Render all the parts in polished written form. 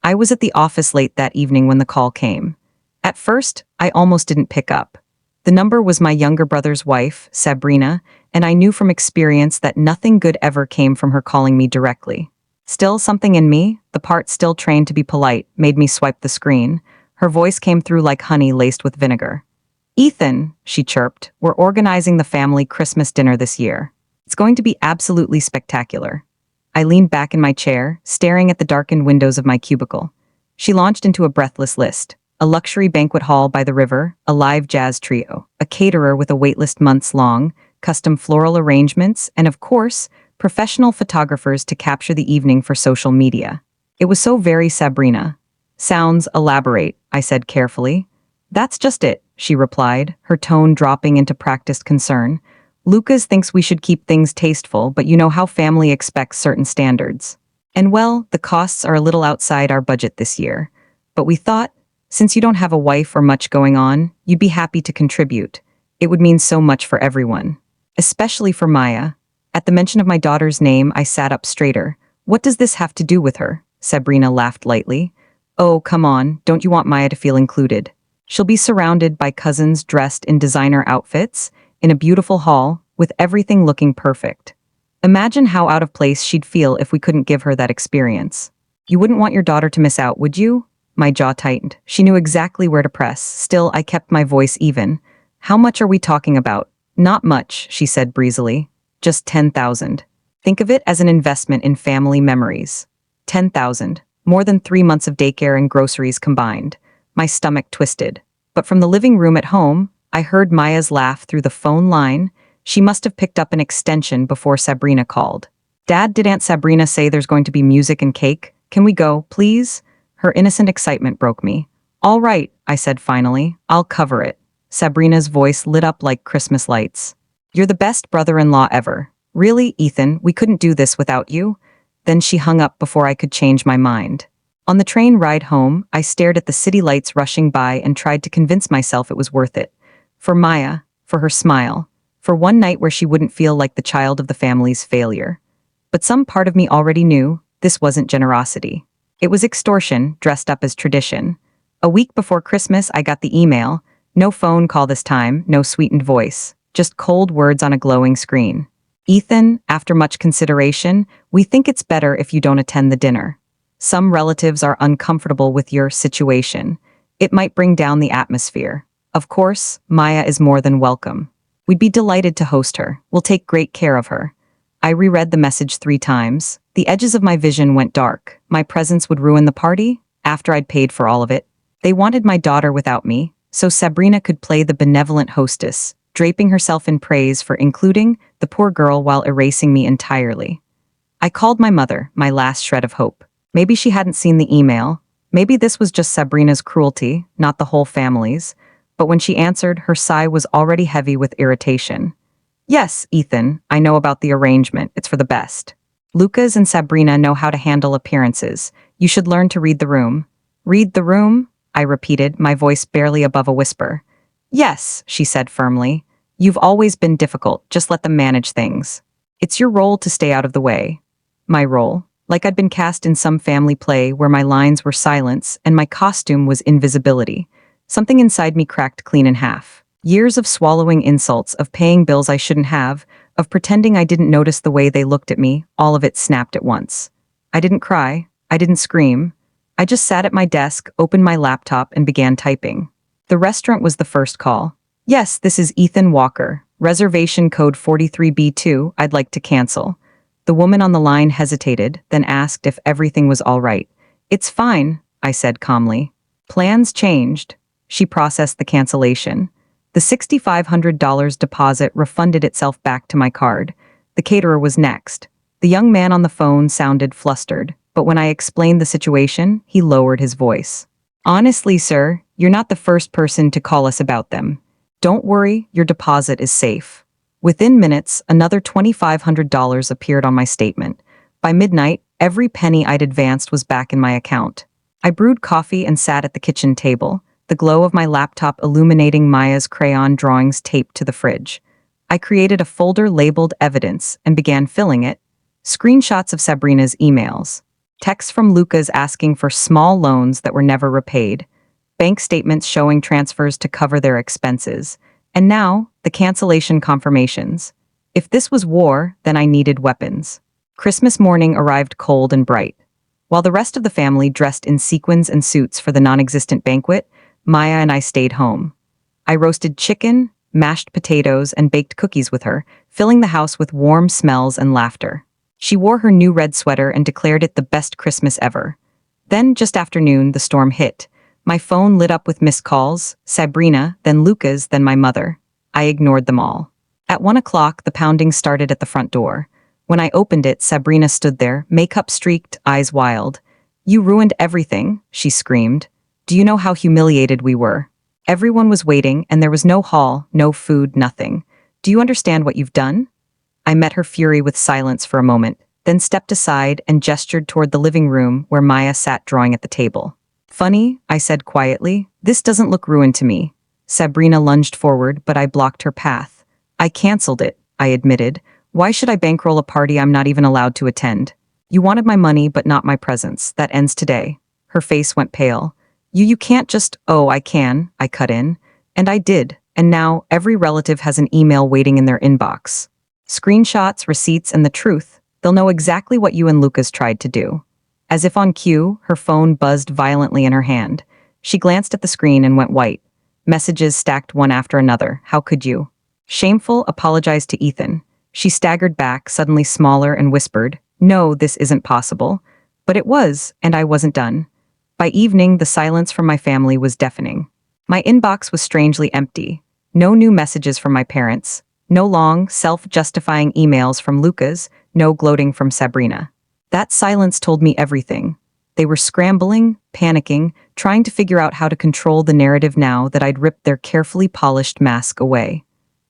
I was at the office late that evening when the call came. At first, I almost didn't pick up. The number was my younger brother's wife, Sabrina, and I knew from experience that nothing good ever came from her calling me directly. Still, something in me, the part still trained to be polite, made me swipe the screen. Her voice came through like honey laced with vinegar. "Ethan," she chirped, "we're organizing the family Christmas dinner this year. It's going to be absolutely spectacular." I leaned back in my chair, staring at the darkened windows of my cubicle. She launched into a breathless list. A luxury banquet hall by the river, a live jazz trio, a caterer with a waitlist months long, custom floral arrangements, and of course, professional photographers to capture the evening for social media. It was so very Sabrina. "Sounds elaborate," I said carefully. "That's just it," she replied, her tone dropping into practiced concern. "Lucas thinks we should keep things tasteful, but you know how family expects certain standards. And well, the costs are a little outside our budget this year. But we thought, since you don't have a wife or much going on, you'd be happy to contribute. It would mean so much for everyone. Especially for Maya." At the mention of my daughter's name, I sat up straighter. "What does this have to do with her?" Sabrina laughed lightly. "Oh, come on, don't you want Maya to feel included? She'll be surrounded by cousins dressed in designer outfits, in a beautiful hall, with everything looking perfect. Imagine how out of place she'd feel if we couldn't give her that experience. You wouldn't want your daughter to miss out, would you?" My jaw tightened. She knew exactly where to press. Still, I kept my voice even. "How much are we talking about?" "Not much," she said breezily. "Just 10,000. Think of it as an investment in family memories." 10,000. More than 3 months of daycare and groceries combined. My stomach twisted. But from the living room at home, I heard Maya's laugh through the phone line. She must have picked up an extension before Sabrina called. "Dad, did Aunt Sabrina say there's going to be music and cake? Can we go, please?" Her innocent excitement broke me. "All right," I said finally. "I'll cover it." Sabrina's voice lit up like Christmas lights. "You're the best brother-in-law ever. Really, Ethan, we couldn't do this without you?" Then she hung up before I could change my mind. On the train ride home, I stared at the city lights rushing by and tried to convince myself it was worth it. For Maya, for her smile, for one night where she wouldn't feel like the child of the family's failure. But some part of me already knew this wasn't generosity. It was extortion, dressed up as tradition. A week before Christmas, I got the email. No phone call this time, no sweetened voice, just cold words on a glowing screen. "Ethan, after much consideration, we think it's better if you don't attend the dinner. Some relatives are uncomfortable with your situation. It might bring down the atmosphere. Of course, Maya is more than welcome. We'd be delighted to host her. We'll take great care of her." I reread the message 3 times. The edges of my vision went dark. My presence would ruin the party, after I'd paid for all of it. They wanted my daughter without me, so Sabrina could play the benevolent hostess, draping herself in praise for including the poor girl while erasing me entirely. I called my mother, my last shred of hope. Maybe she hadn't seen the email. Maybe this was just Sabrina's cruelty, not the whole family's. But when she answered, her sigh was already heavy with irritation. "Yes, Ethan, I know about the arrangement. It's for the best. Lucas and Sabrina know how to handle appearances. You should learn to read the room." "Read the room?" I repeated, my voice barely above a whisper. "Yes," she said firmly. "You've always been difficult. Just let them manage things. It's your role to stay out of the way." My role? Like I'd been cast in some family play where my lines were silence and my costume was invisibility. Something inside me cracked clean in half. Years of swallowing insults, of paying bills I shouldn't have, of pretending I didn't notice the way they looked at me, all of it snapped at once. I didn't cry. I didn't scream. I just sat at my desk, opened my laptop, and began typing. The restaurant was the first call. "Yes, this is Ethan Walker. Reservation code 43B2, I'd like to cancel." The woman on the line hesitated, then asked if everything was all right. "It's fine," I said calmly. "Plans changed." She processed the cancellation. The $6,500 deposit refunded itself back to my card. The caterer was next. The young man on the phone sounded flustered, but when I explained the situation, he lowered his voice. "Honestly, sir, you're not the first person to call us about them. Don't worry, your deposit is safe." Within minutes, another $2,500 appeared on my statement. By midnight, every penny I'd advanced was back in my account. I brewed coffee and sat at the kitchen table, the glow of my laptop illuminating Maya's crayon drawings taped to the fridge. I created a folder labeled Evidence and began filling it. Screenshots of Sabrina's emails. Texts from Lucas asking for small loans that were never repaid, bank statements showing transfers to cover their expenses, and now, the cancellation confirmations. If this was war, then I needed weapons. Christmas morning arrived cold and bright. While the rest of the family dressed in sequins and suits for the non-existent banquet, Maya and I stayed home. I roasted chicken, mashed potatoes, and baked cookies with her, filling the house with warm smells and laughter. She wore her new red sweater and declared it the best Christmas ever. Then, just after noon, the storm hit. My phone lit up with missed calls, Sabrina, then Lucas, then my mother. I ignored them all. At 1 o'clock, the pounding started at the front door. When I opened it, Sabrina stood there, makeup streaked, eyes wild. "You ruined everything," she screamed. "Do you know how humiliated we were? Everyone was waiting, and there was no hall, no food, nothing. Do you understand what you've done?" I met her fury with silence for a moment, then stepped aside and gestured toward the living room where Maya sat drawing at the table. "Funny," I said quietly. "This doesn't look ruined to me." Sabrina lunged forward, but I blocked her path. "I canceled it," I admitted. "Why should I bankroll a party I'm not even allowed to attend? You wanted my money, but not my presence. That ends today." Her face went pale. You can't just, "Oh, I can," I cut in. And I did, and now every relative has an email waiting in their inbox. Screenshots, receipts, and the truth. They'll know exactly what you and Lucas tried to do. As if on cue, her phone buzzed violently in her hand. She glanced at the screen and went white. Messages stacked one after another. "How could you?" Shameful, apologized to Ethan. She staggered back, suddenly smaller, and whispered, "No, this isn't possible." But it was, and I wasn't done. By evening, the silence from my family was deafening. My inbox was strangely empty. No new messages from my parents. No long, self-justifying emails from Lucas. No gloating from Sabrina. That silence told me everything. They were scrambling, panicking, trying to figure out how to control the narrative now that I'd ripped their carefully polished mask away.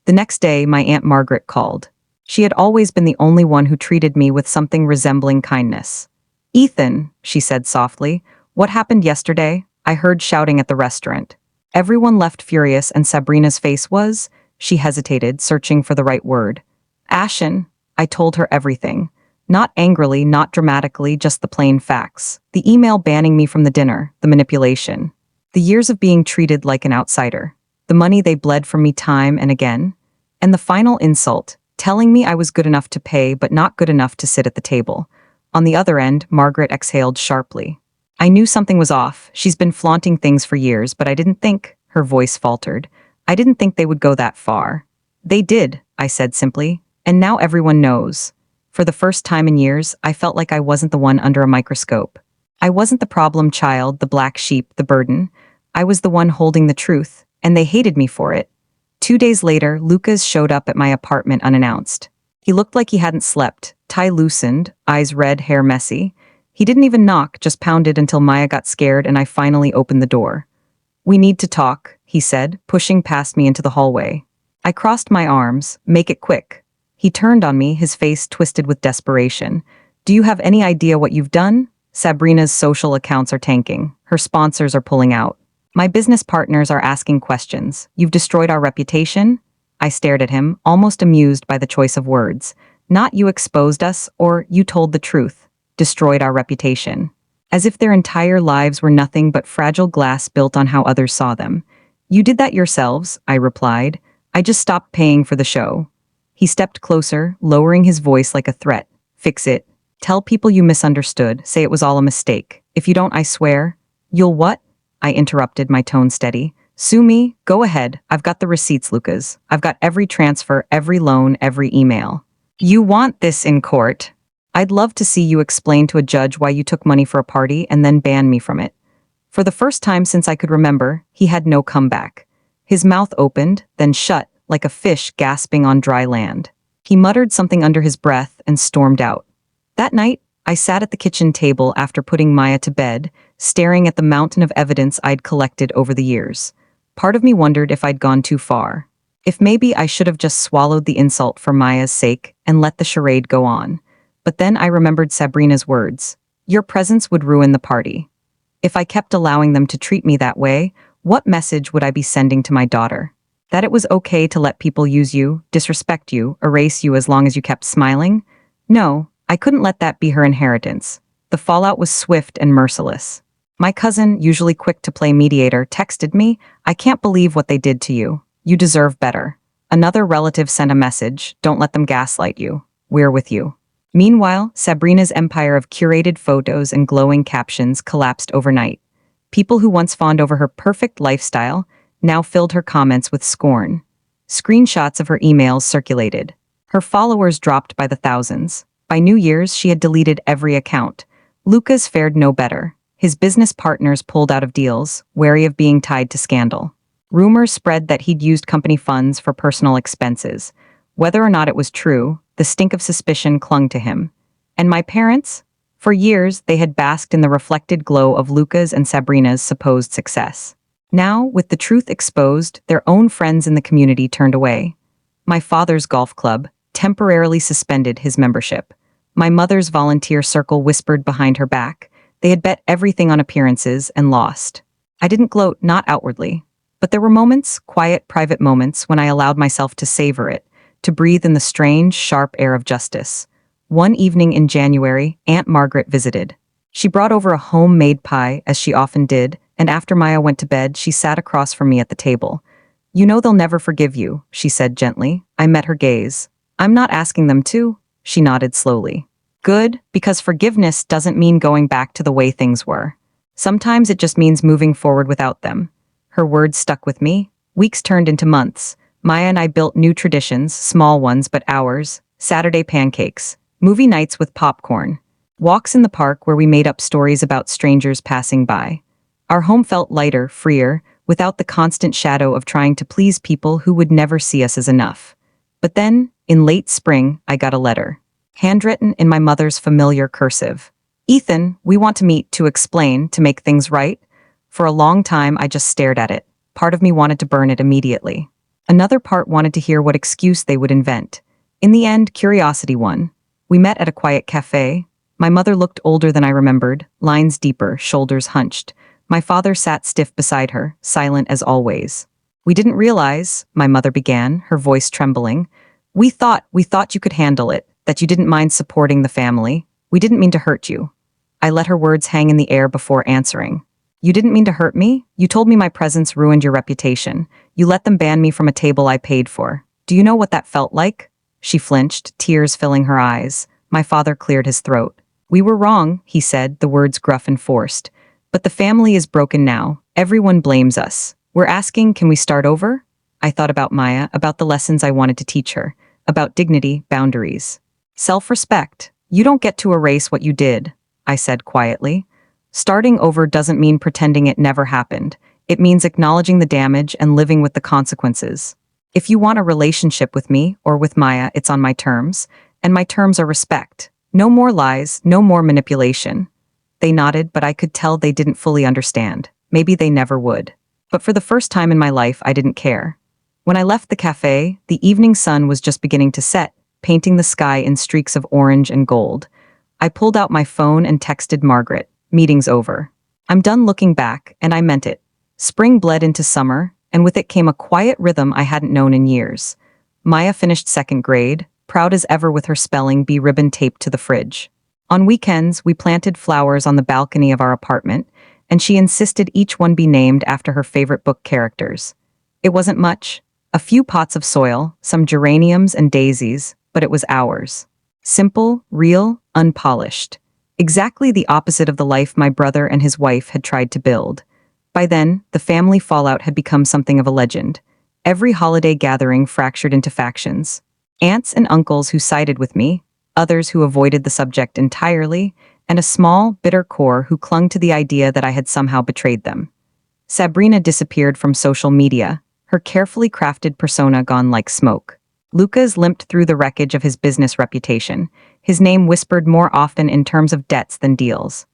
The next day, my Aunt Margaret called. She had always been the only one who treated me with something resembling kindness. "Ethan," she said softly, "what happened yesterday? I heard shouting at the restaurant." Everyone left furious, and Sabrina's face was, she hesitated, searching for the right word. "Ashen." I told her everything. Not angrily, not dramatically, just the plain facts. The email banning me from the dinner, the manipulation. The years of being treated like an outsider. The money they bled from me time and again. And the final insult, telling me I was good enough to pay but not good enough to sit at the table. On the other end, Margaret exhaled sharply. I knew something was off. She's been flaunting things for years, but I didn't think, her voice faltered. I didn't think they would go that far. "They did," I said simply, "and now everyone knows." For the first time in years, I felt like I wasn't the one under a microscope. I wasn't the problem child, the black sheep, the burden. I was the one holding the truth, and they hated me for it. 2 days later, Lucas showed up at my apartment unannounced. He looked like he hadn't slept, tie loosened, eyes red, hair messy. He didn't even knock, just pounded until Maya got scared and I finally opened the door. "We need to talk," he said, pushing past me into the hallway. I crossed my arms. "Make it quick." He turned on me, his face twisted with desperation. "Do you have any idea what you've done? Sabrina's social accounts are tanking. Her sponsors are pulling out. My business partners are asking questions. You've destroyed our reputation?" I stared at him, almost amused by the choice of words. Not "you exposed us" or "you told the truth." Destroyed our reputation. As if their entire lives were nothing but fragile glass built on how others saw them. "You did that yourselves," I replied. "I just stopped paying for the show." He stepped closer, lowering his voice like a threat. "Fix it. Tell people you misunderstood. Say it was all a mistake. If you don't, I swear." "You'll what?" I interrupted, my tone steady. "Sue me? Go ahead. I've got the receipts, Lucas. I've got every transfer, every loan, every email." "You want this in court?" "I'd love to see you explain to a judge why you took money for a party and then ban me from it." For the first time since I could remember, he had no comeback. His mouth opened, then shut, like a fish gasping on dry land. He muttered something under his breath and stormed out. That night, I sat at the kitchen table after putting Maya to bed, staring at the mountain of evidence I'd collected over the years. Part of me wondered if I'd gone too far. If maybe I should have just swallowed the insult for Maya's sake and let the charade go on. But then I remembered Sabrina's words. Your presence would ruin the party. If I kept allowing them to treat me that way, what message would I be sending to my daughter? That it was okay to let people use you, disrespect you, erase you as long as you kept smiling? No, I couldn't let that be her inheritance. The fallout was swift and merciless. My cousin, usually quick to play mediator, texted me, "I can't believe what they did to you. You deserve better." Another relative sent a message, "Don't let them gaslight you. We're with you." Meanwhile, Sabrina's empire of curated photos and glowing captions collapsed overnight. People who once fawned over her perfect lifestyle now filled her comments with scorn. Screenshots of her emails circulated. Her followers dropped by the thousands. By New Year's, she had deleted every account. Lucas fared no better. His business partners pulled out of deals, wary of being tied to scandal. Rumors spread that he'd used company funds for personal expenses. Whether or not it was true, the stink of suspicion clung to him. And my parents? For years, they had basked in the reflected glow of Luca's and Sabrina's supposed success. Now, with the truth exposed, their own friends in the community turned away. My father's golf club temporarily suspended his membership. My mother's volunteer circle whispered behind her back. They had bet everything on appearances and lost. I didn't gloat, not outwardly. But there were moments, quiet, private moments, when I allowed myself to savor it, to breathe in the strange, sharp air of justice. One evening in January, Aunt Margaret visited. She brought over a homemade pie, as she often did, and after Maya went to bed, she sat across from me at the table. "You know they'll never forgive you," she said gently. I met her gaze. "I'm not asking them to," she nodded slowly. "Good, because forgiveness doesn't mean going back to the way things were. Sometimes it just means moving forward without them." Her words stuck with me. Weeks turned into months. Maya and I built new traditions, small ones but ours. Saturday pancakes, movie nights with popcorn, walks in the park where we made up stories about strangers passing by. Our home felt lighter, freer, without the constant shadow of trying to please people who would never see us as enough. But then, in late spring, I got a letter. Handwritten in my mother's familiar cursive. "Ethan, we want to meet to explain, to make things right." For a long time, I just stared at it. Part of me wanted to burn it immediately. Another part wanted to hear what excuse they would invent. In the end, curiosity won. We met at a quiet cafe. My mother looked older than I remembered, lines deeper, shoulders hunched. My father sat stiff beside her, silent as always. "We didn't realize," my mother began, her voice trembling. We thought you could handle it, that you didn't mind supporting the family. We didn't mean to hurt you." I let her words hang in the air before answering. "You didn't mean to hurt me? You told me my presence ruined your reputation. You let them ban me from a table I paid for. Do you know what that felt like?" She flinched, tears filling her eyes. My father cleared his throat. "We were wrong," he said, the words gruff and forced. "But the family is broken now. Everyone blames us. We're asking, can we start over?" I thought about Maya, about the lessons I wanted to teach her, about dignity, boundaries. Self-respect. "You don't get to erase what you did," I said quietly. "Starting over doesn't mean pretending it never happened. It means acknowledging the damage and living with the consequences. If you want a relationship with me or with Maya, it's on my terms, and my terms are respect. No more lies, no more manipulation." They nodded, but I could tell they didn't fully understand. Maybe they never would. But for the first time in my life, I didn't care. When I left the cafe, the evening sun was just beginning to set, painting the sky in streaks of orange and gold. I pulled out my phone and texted Margaret. "Meeting's over. I'm done looking back," and I meant it. Spring bled into summer, and with it came a quiet rhythm I hadn't known in years. Maya finished second grade, proud as ever with her spelling bee ribbon taped to the fridge. On weekends, we planted flowers on the balcony of our apartment, and she insisted each one be named after her favorite book characters. It wasn't much, a few pots of soil, some geraniums and daisies, but it was ours. Simple, real, unpolished. Exactly the opposite of the life my brother and his wife had tried to build. By then, the family fallout had become something of a legend. Every holiday gathering fractured into factions. Aunts and uncles who sided with me, others who avoided the subject entirely, and a small, bitter core who clung to the idea that I had somehow betrayed them. Sabrina disappeared from social media, her carefully crafted persona gone like smoke. Lucas limped through the wreckage of his business reputation, his name whispered more often in terms of debts than deals.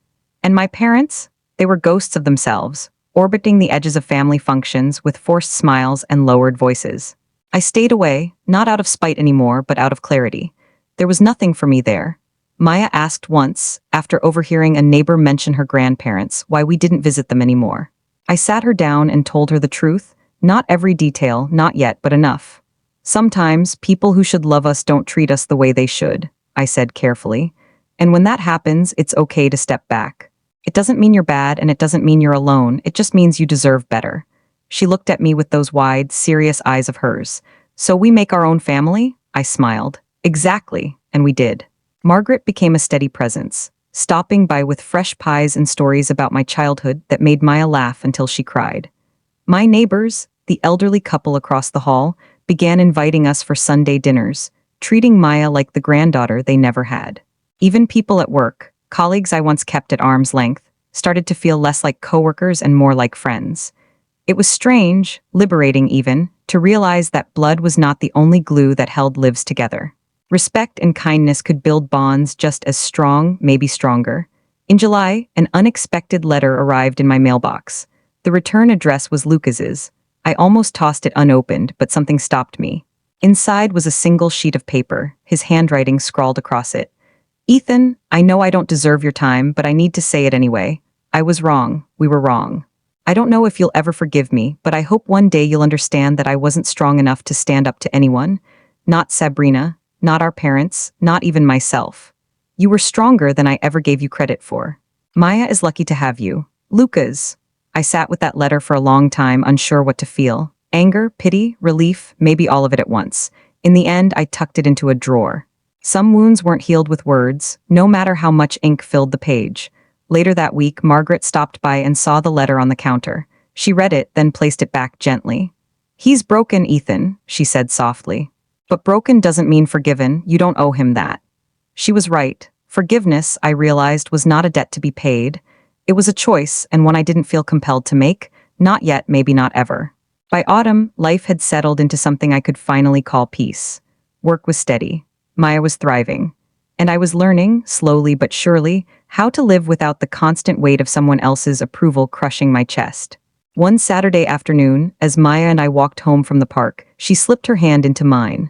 And my parents? They were ghosts of themselves, orbiting the edges of family functions with forced smiles and lowered voices. I stayed away, not out of spite anymore, but out of clarity. There was nothing for me there. Maya asked once, after overhearing a neighbor mention her grandparents, why we didn't visit them anymore. I sat her down and told her the truth, not every detail, not yet, but enough. "Sometimes, people who should love us don't treat us the way they should," I said carefully. And when that happens, it's okay to step back. It doesn't mean you're bad and it doesn't mean you're alone, it just means you deserve better. She looked at me with those wide, serious eyes of hers. So we make our own family? I smiled. Exactly, and we did. Margaret became a steady presence, stopping by with fresh pies and stories about my childhood that made Maya laugh until she cried. My neighbors, the elderly couple across the hall, began inviting us for Sunday dinners, treating Maya like the granddaughter they never had. Even people at work, colleagues I once kept at arm's length, started to feel less like coworkers and more like friends. It was strange, liberating even, to realize that blood was not the only glue that held lives together. Respect and kindness could build bonds just as strong, maybe stronger. In July, an unexpected letter arrived in my mailbox. The return address was Lucas's. I almost tossed it unopened, but something stopped me. Inside was a single sheet of paper, his handwriting scrawled across it. Ethan, I know I don't deserve your time, but I need to say it anyway. I was wrong. We were wrong. I don't know if you'll ever forgive me, but I hope one day you'll understand that I wasn't strong enough to stand up to anyone. Not Sabrina, not our parents, not even myself. You were stronger than I ever gave you credit for. Maya is lucky to have you. Lucas. I sat with that letter for a long time, unsure what to feel. Anger, pity, relief, maybe all of it at once. In the end, I tucked it into a drawer. Some wounds weren't healed with words, no matter how much ink filled the page. Later that week, Margaret stopped by and saw the letter on the counter. She read it, then placed it back gently. He's broken, Ethan, she said softly. But broken doesn't mean forgiven, you don't owe him that. She was right. Forgiveness, I realized, was not a debt to be paid. It was a choice, and one I didn't feel compelled to make. Not yet, maybe not ever. By autumn, life had settled into something I could finally call peace. Work was steady. Maya was thriving. And I was learning, slowly but surely, how to live without the constant weight of someone else's approval crushing my chest. One Saturday afternoon, as Maya and I walked home from the park, she slipped her hand into mine.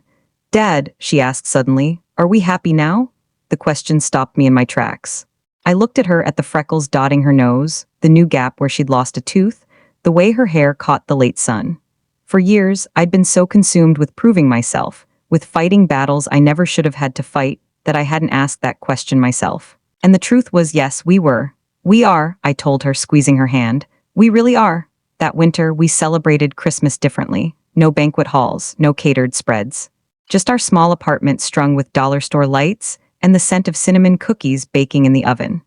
Dad, she asked suddenly, are we happy now? The question stopped me in my tracks. I looked at her, at the freckles dotting her nose, the new gap where she'd lost a tooth, the way her hair caught the late sun. For years, I'd been so consumed with proving myself, with fighting battles I never should have had to fight, that I hadn't asked that question myself. And the truth was, yes, we were. We are, I told her, squeezing her hand. We really are. That winter, we celebrated Christmas differently. No banquet halls, no catered spreads. Just our small apartment strung with dollar store lights and the scent of cinnamon cookies baking in the oven.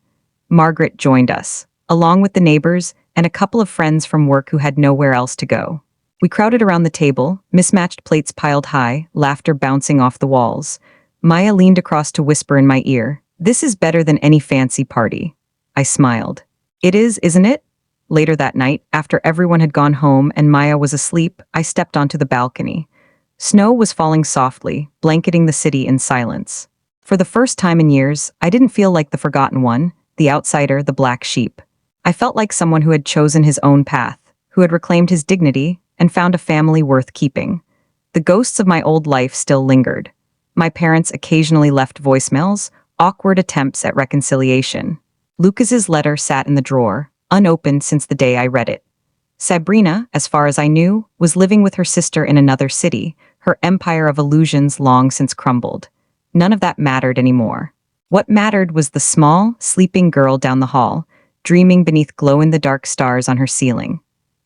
Margaret joined us, along with the neighbors and a couple of friends from work who had nowhere else to go. We crowded around the table, mismatched plates piled high, laughter bouncing off the walls. Maya leaned across to whisper in my ear, "This is better than any fancy party." I smiled. "It is, isn't it?" Later that night, after everyone had gone home and Maya was asleep, I stepped onto the balcony. Snow was falling softly, blanketing the city in silence. For the first time in years, I didn't feel like the forgotten one, the outsider, the black sheep. I felt like someone who had chosen his own path, who had reclaimed his dignity, and found a family worth keeping. The ghosts of my old life still lingered. My parents occasionally left voicemails, awkward attempts at reconciliation. Lucas's letter sat in the drawer, unopened since the day I read it. Sabrina, as far as I knew, was living with her sister in another city, her empire of illusions long since crumbled. None of that mattered anymore. What mattered was the small, sleeping girl down the hall, dreaming beneath glow-in-the-dark stars on her ceiling.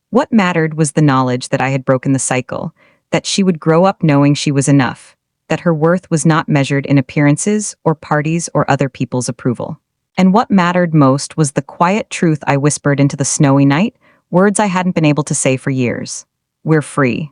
What mattered was the knowledge that I had broken the cycle, that she would grow up knowing she was enough, that her worth was not measured in appearances or parties or other people's approval. And what mattered most was the quiet truth I whispered into the snowy night, words I hadn't been able to say for years. We're free.